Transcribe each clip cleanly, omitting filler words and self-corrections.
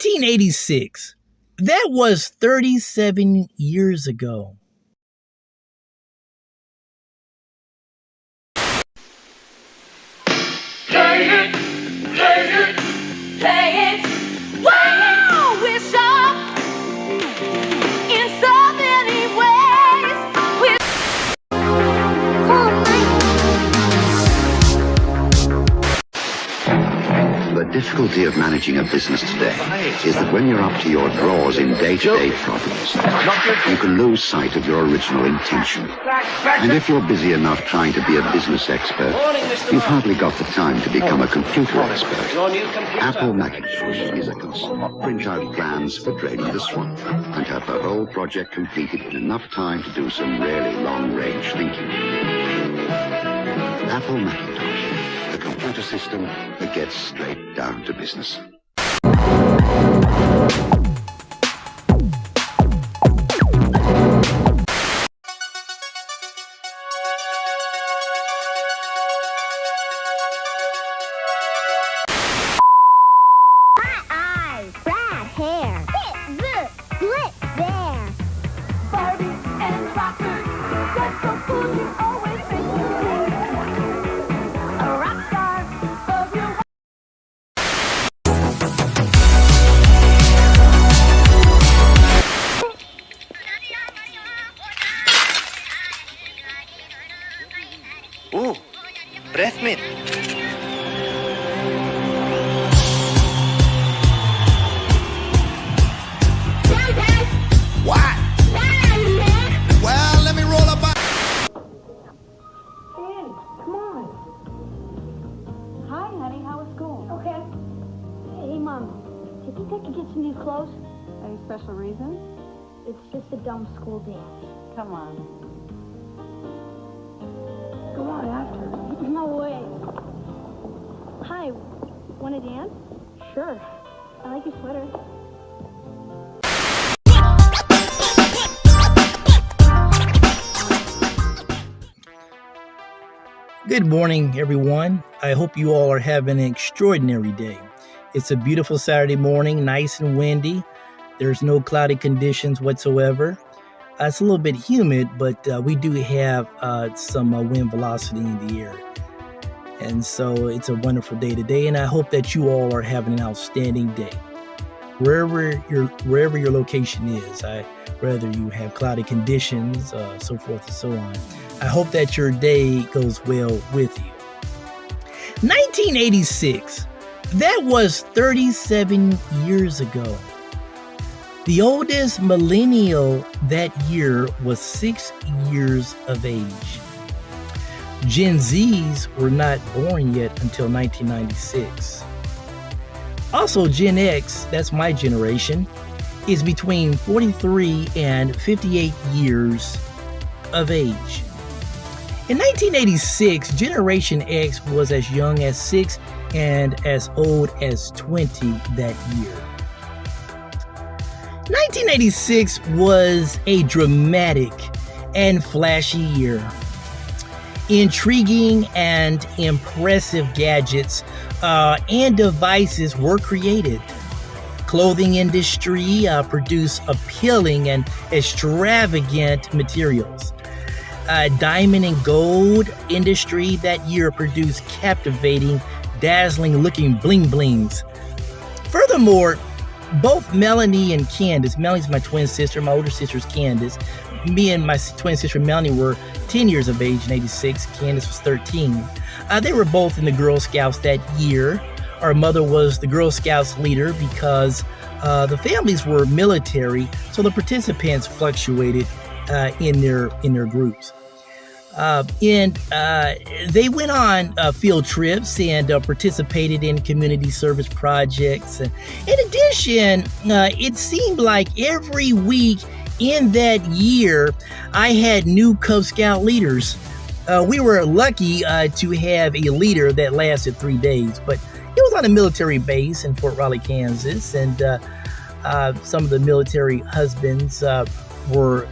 1986. That was 37 years ago. Play it, play it, play it. Wow, we're sharp in so many ways. The difficulty of managing a business today is that when you're up to your drawers in day-to-day problems, you can lose sight of your original intention. And if you're busy enough trying to be a business expert, you've hardly got the time to become a computer expert. Apple Macintosh is a constant. Print out plans for draining the swamp and have the whole project completed in enough time to do some really long-range thinking. Apple Macintosh, the computer system that gets straight down to business. Ooh, breath mint. What? Well, let me roll up my... Hey, come on. Hi, honey. How was school? Okay. Hey, Mom. Do you think I could get some new clothes? Any special reason? It's just a dumb school dance. Come on. Come on, after. No way. Hi. Want to dance? Sure. I like your sweater. Good morning, everyone. I hope you all are having an extraordinary day. It's a beautiful Saturday morning, nice and windy. There's no cloudy conditions whatsoever. It's a little bit humid, but we do have some wind velocity in the air. And so it's a wonderful day today, and I hope that you all are having an outstanding day. Wherever your location is, whether you have cloudy conditions, so forth and so on, I hope that your day goes well with you. 1986, that was 37 years ago. The oldest millennial that year was 6 years of age. Gen Zs were not born yet until 1996. Also, Gen X, that's my generation, is between 43 and 58 years of age. In 1986, Generation X was as young as 6 and as old as 20 that year. 1986 was a dramatic and flashy year. Intriguing and impressive gadgets and devices were created. Clothing industry produced appealing and extravagant materials. Diamond and gold industry that year produced captivating, dazzling looking bling blings. Furthermore, both Melanie and Candace, Melanie's my twin sister, my older sister's Candace. Me and my twin sister Melanie were 10 years of age in 86. Candace was 13. They were both in the Girl Scouts that year. Our mother was the Girl Scouts leader because the families were military, so the participants fluctuated in their groups. And they went on field trips and participated in community service projects. In addition, it seemed like every week in that year, I had new Cub Scout leaders. We were lucky to have a leader that lasted 3 days, but it was on a military base in Fort Riley, Kansas, and some of the military husbands were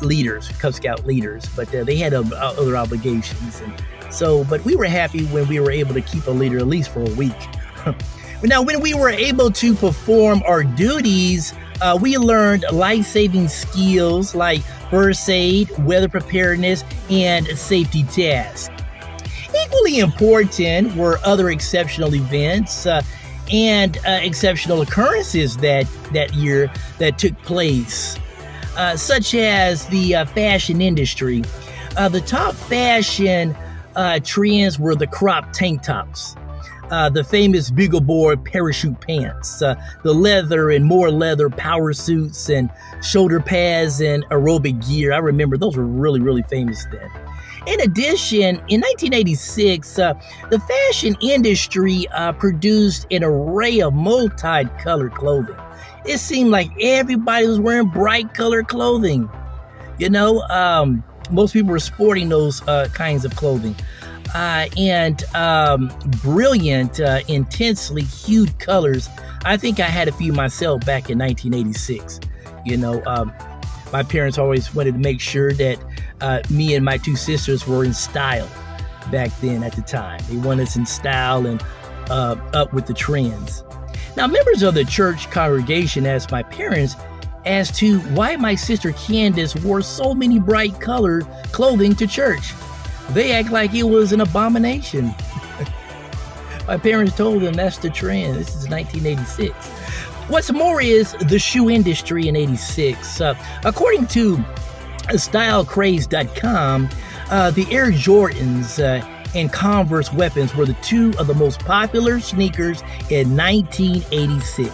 leaders, Cub Scout leaders, but they had other obligations. And so, but we were happy when we were able to keep a leader at least for a week. Now, when we were able to perform our duties, we learned life-saving skills like first aid, weather preparedness, and safety tasks. Equally important were other exceptional events and exceptional occurrences that year that took place, such as the fashion industry. The top fashion trends were the crop tank tops, the famous Bugle Boy parachute pants, the leather and more leather power suits and shoulder pads and aerobic gear. I remember those were really, really famous then. In addition, in 1986, the fashion industry produced an array of multi-colored clothing. It seemed like everybody was wearing bright colored clothing. You know, most people were sporting those kinds of clothing. And brilliant, intensely hued colors. I think I had a few myself back in 1986. You know, my parents always wanted to make sure that me and my two sisters were in style back then at the time. They wanted us in style and up with the trends. Now, members of the church congregation asked my parents as to why my sister Candace wore so many bright colored clothing to church. They act like it was an abomination. My parents told them that's the trend. This is 1986. What's more is the shoe industry in 86. According to StyleCraze.com, the Air Jordans and Converse weapons were the two of the most popular sneakers in 1986.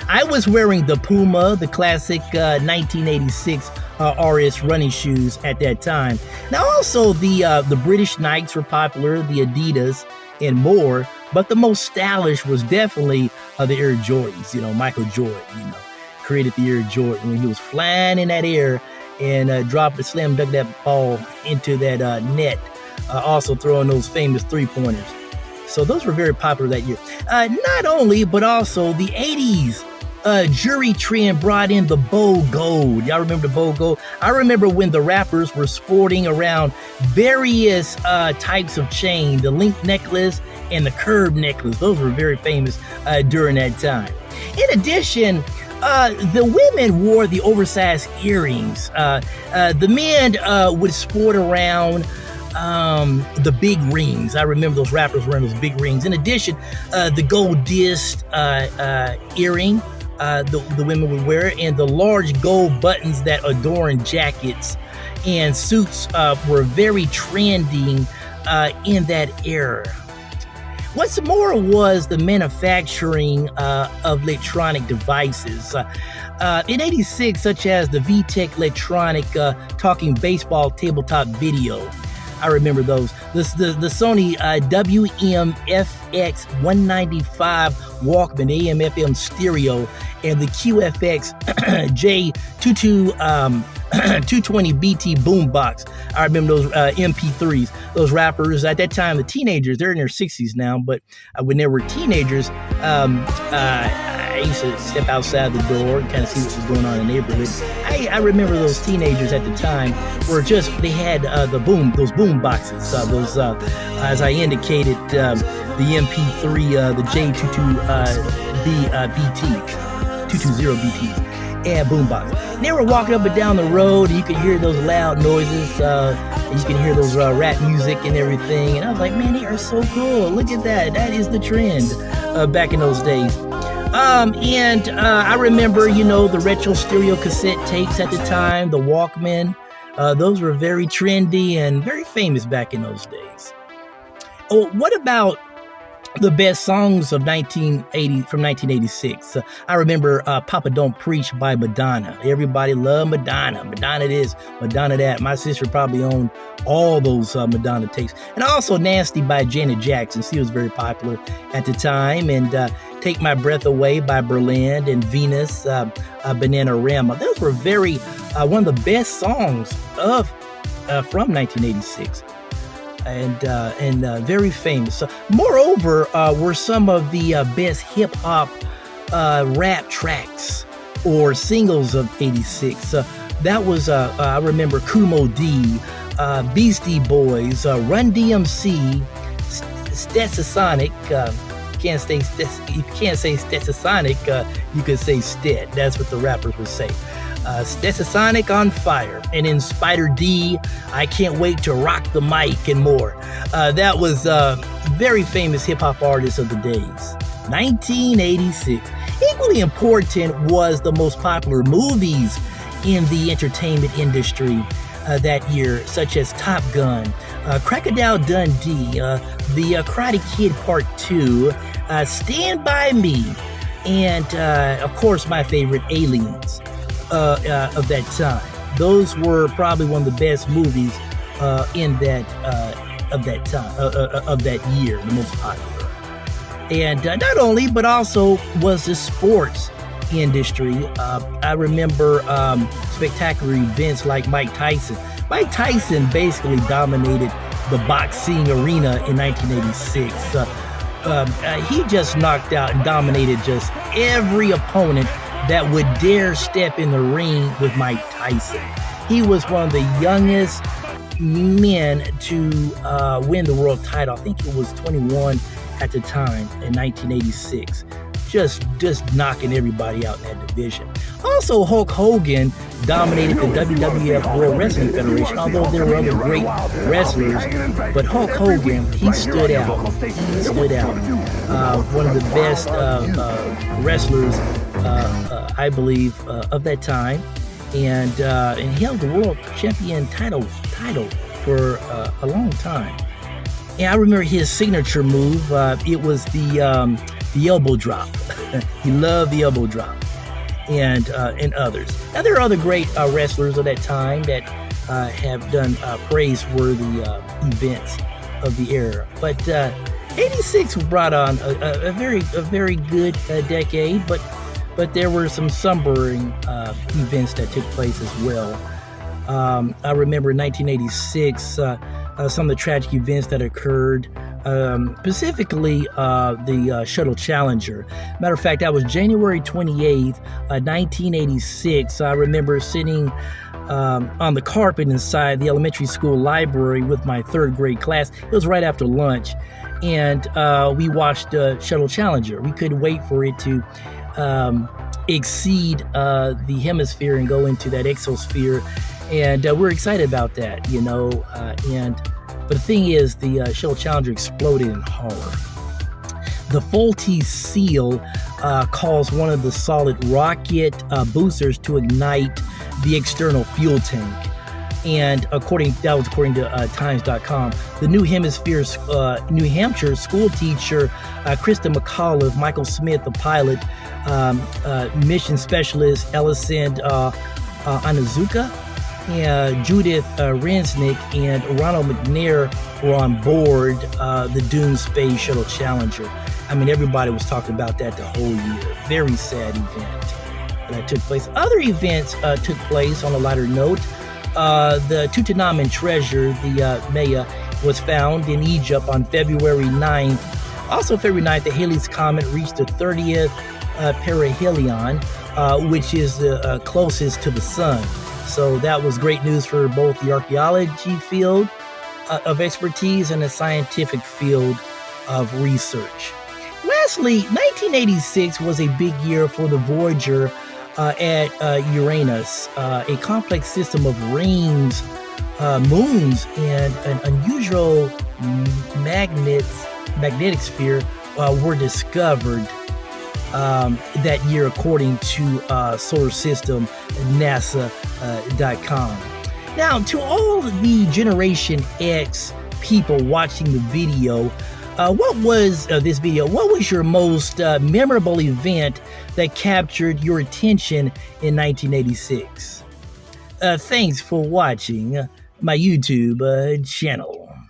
I was wearing the Puma, the classic 1986 RS running shoes at that time. Now also the British Nikes were popular, the Adidas, and more. But the most stylish was definitely the Air Jordans. You know, Michael Jordan, created the Air Jordan when he was flying in that air and slam dunk that ball into that net. Also throwing those famous three-pointers. So those were very popular that year. Not only, but also the 80s jewelry trend brought in the Vogue gold. Y'all remember the Vogue gold? I remember when the rappers were sporting around various types of chain, the link necklace and the curved necklace. Those were very famous during that time. In addition, the women wore the oversized earrings. The men would sport around the big rings. I remember those rappers wearing those big rings. In addition, the gold disc earring the women would wear, and the large gold buttons that adorn jackets and suits were very trending in that era. What's more was the manufacturing of electronic devices. In 86, such as the VTech electronic talking baseball tabletop video. I remember those. The Sony WMFX 195 Walkman AM/FM stereo and the QFXJ220 BT Boombox. I remember those MP3s. Those rappers at that time, the teenagers, they're in their 60s now, but when they were teenagers, I used to step outside the door and kind of see what was going on in the neighborhood. I remember those teenagers at the time were they had those boom boxes, as I indicated, the MP3, the J220 BT, and boombox. They were walking up and down the road, and you could hear those loud noises, and you can hear those rap music and everything. And I was like, man, they are so cool. Look at that. That is the trend back in those days. I remember, the retro stereo cassette tapes at the time, the Walkman. Those were very trendy and very famous back in those days. Oh, what about the best songs of 1986? I remember Papa Don't Preach by Madonna. Everybody loved Madonna. Madonna this, Madonna that. My sister probably owned all those Madonna tapes. And also Nasty by Janet Jackson. She was very popular at the time. And Take My Breath Away by Berlin and Venus, Bananarama. Those were very, one of the best songs from 1986. And very famous. Moreover, were some of the best hip-hop rap tracks or singles of 86. That was, I remember, Kumo D, Beastie Boys, Run DMC, Stetsasonic, can't say Stetsasonic, you could say Stet. That's what the rappers would say. Stetsasonic on fire, and in Spider D, I can't wait to rock the mic, and more. That was very famous hip-hop artists of the days. 1986. Equally important was the most popular movies in the entertainment industry that year, such as Top Gun, Crocodile Dundee, The Karate Kid Part 2, Stand By Me, and of course my favorite, Aliens of that time. Those were probably one of the best movies in that of that time of that year, the most popular. And not only, but also was the sports industry. I remember spectacular events like Mike Tyson. Mike Tyson basically dominated the boxing arena in 1986. He just knocked out and dominated just every opponent that would dare step in the ring with Mike Tyson. He was one of the youngest men to win the world title. I think it was 21 at the time in 1986. Just knocking everybody out in that division. Also, Hulk Hogan dominated the WWF World Wrestling Federation, although there were other great wrestlers. But Hulk Hogan, he stood out. One of the best wrestlers, I believe, of that time. And he held the world champion title for a long time. And I remember his signature move. It was the elbow drop. He loved the elbow drop, and others. Now there are other great wrestlers of that time that have done praiseworthy events of the era. But 86 brought on a very good decade. But there were some sombering events that took place as well. I remember in 1986 some of the tragic events that occurred. Specifically the Shuttle Challenger. Matter of fact, that was January 28th, 1986. I remember sitting on the carpet inside the elementary school library with my third grade class. It was right after lunch, and we watched Shuttle Challenger. We couldn't wait for it to exceed the hemisphere and go into that exosphere, and we're excited about that, you know, But the thing is, the Shuttle Challenger exploded in horror. The faulty seal caused one of the solid rocket boosters to ignite the external fuel tank. And according to Times.com, the New Hampshire school teacher, Krista McAuliffe, Michael Smith, the pilot, mission specialist, Ellison Onizuka, Judith Rensnick, and Ronald McNair were on board the Dune Space Shuttle Challenger. I mean, everybody was talking about that the whole year. Very sad event that took place. Other events took place on a lighter note. The Tutankhamun treasure, the Maya, was found in Egypt on February 9th. Also February 9th, the Halley's Comet reached the 30th perihelion, which is the closest to the sun. So that was great news for both the archaeology field of expertise and the scientific field of research. Lastly, 1986 was a big year for the Voyager at Uranus, a complex system of rings, moons, and an unusual magnetic sphere were discovered that year, according to Solar System NASA.com. Now, to all the Generation X people watching the video, what was your most memorable event that captured your attention in 1986? Thanks for watching my YouTube channel.